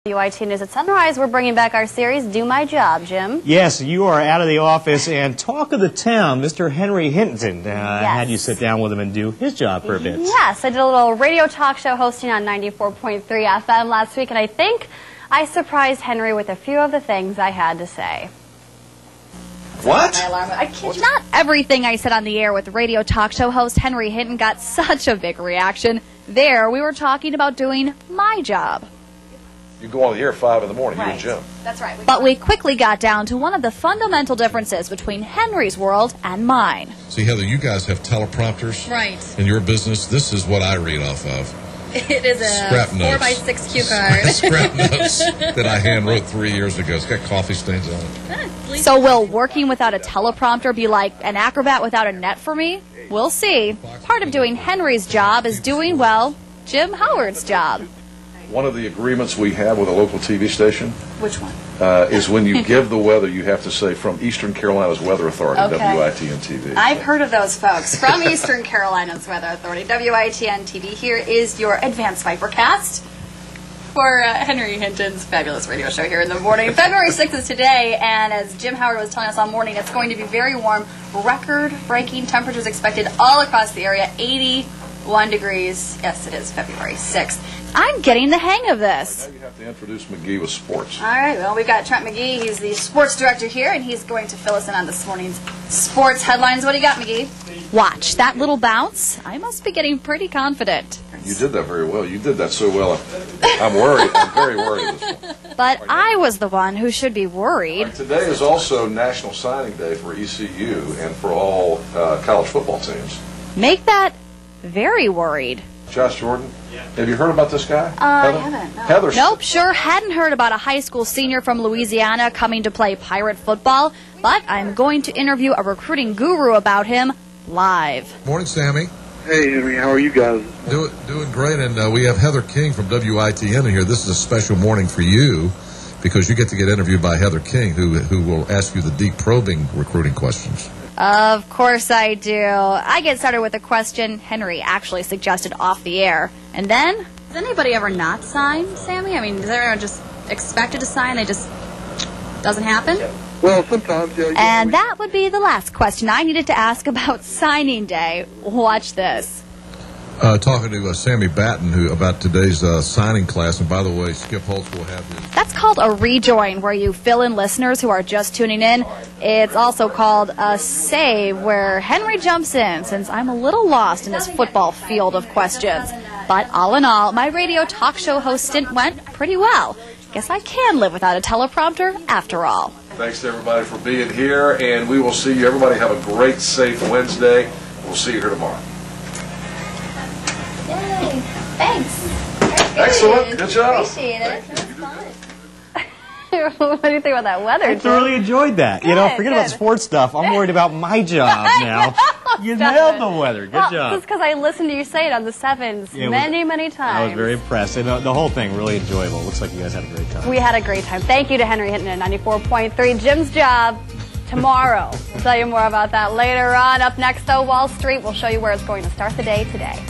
WITN News at Sunrise, we're bringing back our series, Do My Job, Jim. Yes, you are out of the office, and talk of the town, Mr. Henry Hinton had you sit down with him and do his job for a bit. Yes, I did a little radio talk show hosting on 94.3 FM last week, and I think I surprised Henry with a few of the things I had to say. What? I kid you not. Everything I said on the air with radio talk show host Henry Hinton got such a big reaction. There, we were talking about doing my job. You go on the air at 5 in the morning, you and Jim. That's right. But we quickly got down to one of the fundamental differences between Henry's world and mine. See, Heather, you guys have teleprompters in your business. This is what I read off of. It is a 4x6 cue card. Scrap notes that I hand wrote 3 years ago. It's got coffee stains on it. So will working without a teleprompter be like an acrobat without a net for me? We'll see. Part of doing Henry's job is doing, well, Jim Howard's job. One of the agreements we have with a local TV station. Which one? Is when you give the weather, you have to say from Eastern Carolina's Weather Authority, WITN-TV. I've heard of those folks. From Eastern Carolina's Weather Authority, WITN-TV. Here is your advanced Vipercast for Henry Hinton's fabulous radio show here in the morning. February 6th is today, and as Jim Howard was telling us all morning, it's going to be very warm. Record-breaking temperatures expected all across the area, 81 degrees. Yes, it is February 6th. I'm getting the hang of this. Now you have to introduce McGee with sports. All right, well, we've got Trent McGee. He's the sports director here, and he's going to fill us in on this morning's sports headlines. What do you got, McGee? Watch that little bounce. I must be getting pretty confident. You did that very well. You did that so well. I'm worried. I'm very worried at this point. But I was the one who should be worried. Today is also National Signing Day for ECU and for all college football teams. Make that very worried. Josh Jordan, have you heard about this guy? I haven't. No. Heather. Nope, sure hadn't heard about a high school senior from Louisiana coming to play Pirate football, but I'm going to interview a recruiting guru about him live. Morning, Sammy. Hey, Henry, how are you guys? Doing great, and we have Heather King from WITN in here. This is a special morning for you because you get to get interviewed by Heather King, who will ask you the deep probing recruiting questions. Of course I do. I get started with a question Henry actually suggested off the air. And then, does anybody ever not sign, Sammy? I mean, does everyone just expected to sign? They just doesn't happen? Well, sometimes, yeah. And that would be the last question I needed to ask about signing day. Watch this. Talking to Sammy Batten about today's signing class, and by the way, Skip Holtz will have his... That's called a rejoin, where you fill in listeners who are just tuning in. It's also called a save, where Henry jumps in, since I'm a little lost in this football field of questions. But all in all, my radio talk show host stint went pretty well. Guess I can live without a teleprompter after all. Thanks to everybody for being here, and we will see you. Everybody have a great, safe Wednesday. We'll see you here tomorrow. Yay. Thanks. Excellent. Good job. Appreciate it. It was fun. What do you think about that weather, I thoroughly enjoyed that. Good, forget about sports stuff. I'm worried about my job now. You nailed the weather. Good job. Just because I listened to you say it on the sevens many times. I was very impressed. And the whole thing really enjoyable. Looks like you guys had a great time. We had a great time. Thank you to Henry Hinton at 94.3. Jim's job tomorrow. We'll tell you more about that later on. Up next, though, Wall Street. We'll show you where it's going to start the day today.